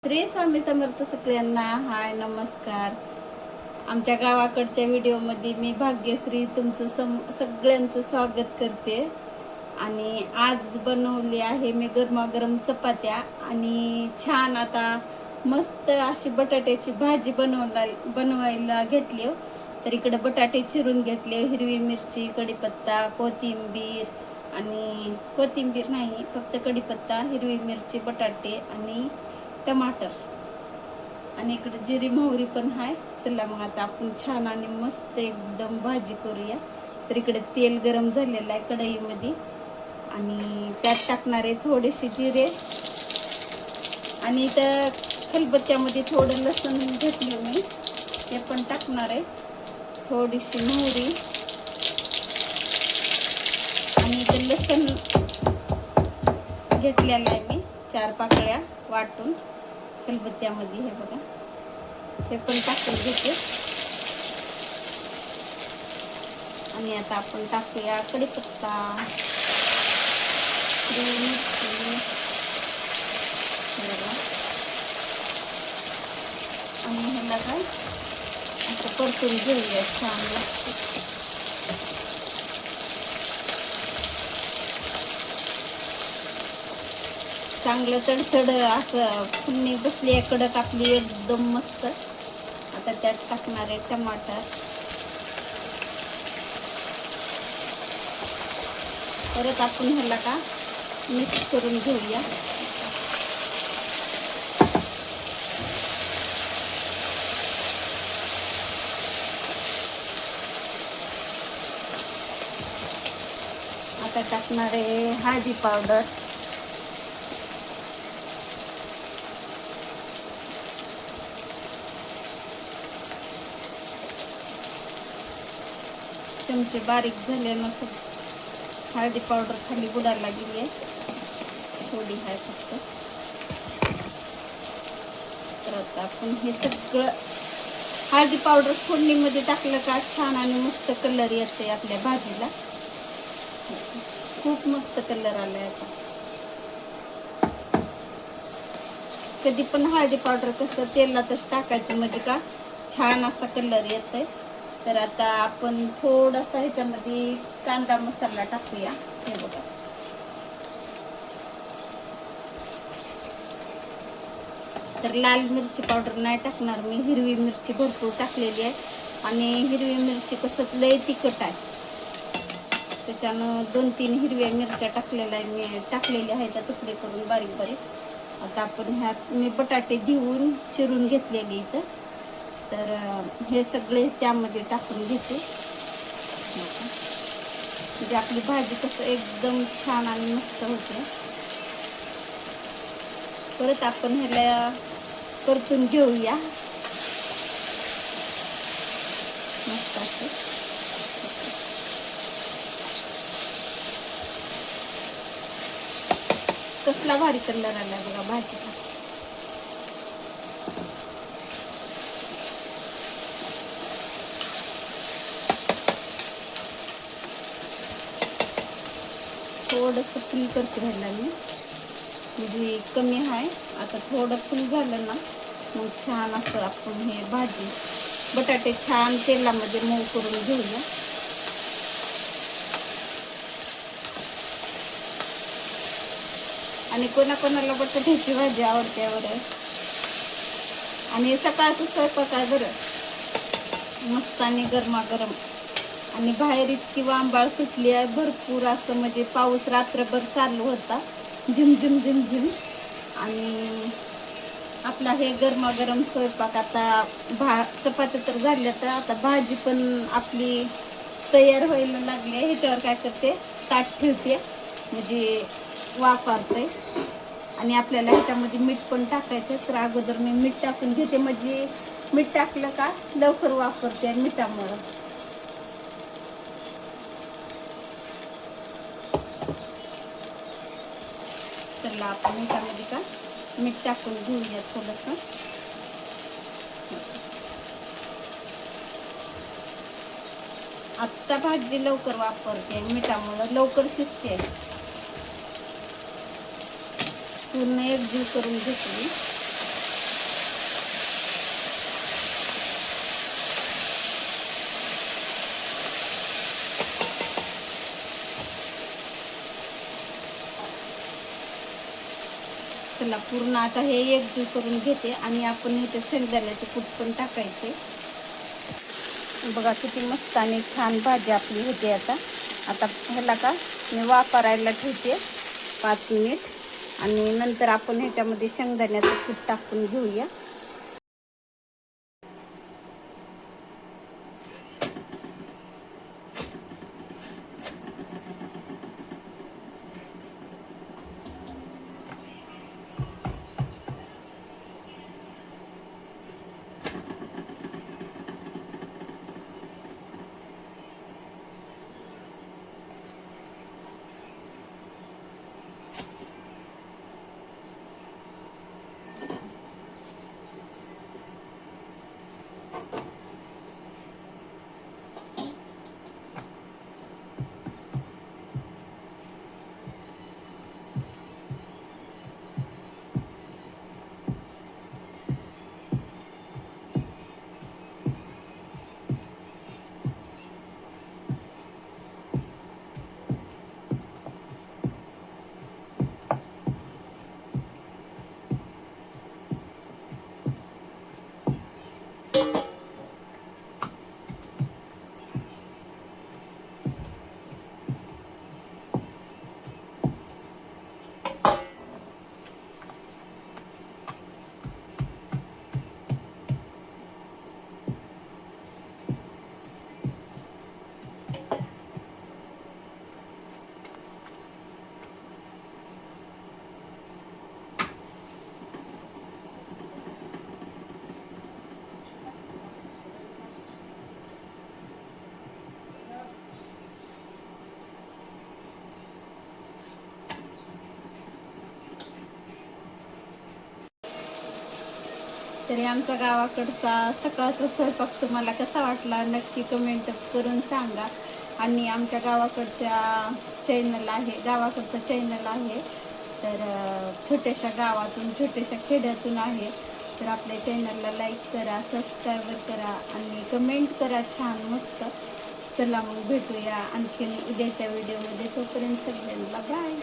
श्री स्वामी समर्थ सगळ्यांना. हाय, नमस्कार. आमच्या गावाकडच्या व्हिडिओमध्ये मी भाग्यश्री तुमचं सगळ्यांचं स्वागत करते. आणि आज बनवली आहे मी गरमागरम चपात्या आणि छान आता मस्त अशी बटाट्याची भाजी बनवायला घेतली. तर इकडे बटाटे चिरून घेतले, हिरवी मिरची, कढीपत्ता, कोथिंबीर आणि कोथिंबीर नाही, फक्त कढीपत्ता, हिरवी मिरची, बटाटे आणि टमाटर आणि इकडे जिरी मोहरी पण आहे. चला मग आता आपण छान आणि मस्त एकदम भाजी करूया. तर इकडे तेल गरम झालेलं आहे कढईमध्ये आणि त्यात टाकणार आहे थोडेसे जिरे आणि इथं खलबत्त्यामध्ये थोडं लसूण घेतलं मी, ते पण टाकणार आहे. थोडीशी मोहरी आणि इथं लसूण घेतलेलं आहे मी 4 पाकळ्या वाटून खलबत्त्यामध्ये. हे बघा, ते पण टाकून घेते. आणि आता आपण टाकूया कढीपत्ता, आणि ह्याला काय असं परतून घेऊया छान. चांगलं तडतड असं फुलणी बसली आहे कडक आपली एकदम मस्त. आता त्यात टाकणार आहे टमाटर. परत आपण ह्याला का मिक्स करून घेऊया. आता टाकणार आहे हळदी पावडर, चमचे बारीक झाले मग हळदी पावडर खाली बुडायला गेली आहे, थोडी आहे फक्त. तर आता आपण हे सगळं हळदी पावडर फोडणीमध्ये टाकलं का छान आणि मस्त कलर येते आपल्या भाजीला. खूप मस्त कलर आलाय. आता कधी पण हळदी पावडर कसं तेलातच टाकायचं म्हणजे का छान असा कलर येतोय. तर आता आपण थोडासा ह्याच्यामध्ये कांदा मसाला टाकूया. हे बघा, तर लाल मिरची पावडर नाही टाकणार मी, हिरवी मिरची भरपूर टाकलेली आहे. आणि हिरवी मिरची कसं लय तिखट आहे, त्याच्यानं 2-3 हिरव्या मिरच्या टाकलेल्या आहेत त्या तुकडे करून बारीक बारीक. आता आपण ह्यात मी बटाटे धुवून चिरून घेतलेले इथं, तर हे सगळे त्यामध्ये टाकून घेते. म्हणजे आपली भाजी कसं एकदम छान आणि मस्त होते. परत आपण ह्याला परतून घेऊया मस्त असं. कसला भारी कलर आला बघा भाजीला. थोडंसं फुल करते राहिला मी, म्हणजे कमी आहे. आता थोडं फुल झालं ना मग छान असं आपण हे भाजी बटाटे छान तेलामध्ये मऊ करून घेऊया. आणि कोणाकोणाला बटाट्याची भाजी आवडते बरं. आणि सकाळचं स्वयंपाक आहे बरं, मस्त आणि गरमागरम. आणि बाहेर इतकी आंबाळ सुटली आहे भरपूर असं, म्हणजे पाऊस रात्रभर चालू होता, झिमझिम झिमझिम. आणि आपला हे गरमागरम स्वयंपाक आता चपात्या तर झाल्या, तर आता भाजी पण आपली तयार व्हायला लागली आहे. ह्याच्यावर काय करते, ताट ठेवते म्हणजे वाफरते. आणि आपल्याला ह्याच्यामध्ये मीठ पण टाकायचं, तर अगोदर मी मीठ टाकून घेते, म्हणजे मीठ टाकलं का लवकर वाफरते मिठामुळं. चला आपण ह्याच्यामध्ये का मीठ टाकून घेऊया थोडंसं. आत्ता भाजी लवकर वापरते मिठामुळं, लवकर शिजते. पूर्ण एकजीव करून घेतली. चला पूर्ण आता हे एकजीव करून घेते आणि आपण इथे शेंगदाण्याचं कूट पण टाकायचे. बघा किती मस्त आणि छान भाजी आपली होते. आता ह्याला का मी वापरायला ठेवते 5 मिनिट आणि नंतर आपण ह्याच्यामध्ये शेंगदाण्याचं कूट टाकून घेऊया. तरी आमचा गावाकडचा सकाळचा स्वयंपाक तुम्हाला कसा वाटला नक्की कमेंट करून सांगा. आणि आमच्या गावाकडच्या चॅनल आहे, गावाकडचं चॅनल आहे, तर छोट्याशा गावातून छोट्याशा खेड्यातून आहे. तर आपल्या चॅनलला लाईक करा, सबस्क्राईब करा आणि कमेंट करा छान मस्त. चला मग भेटूया आणखीन उद्याच्या व्हिडिओमध्ये. तोपर्यंत सगळ्यांना बाय.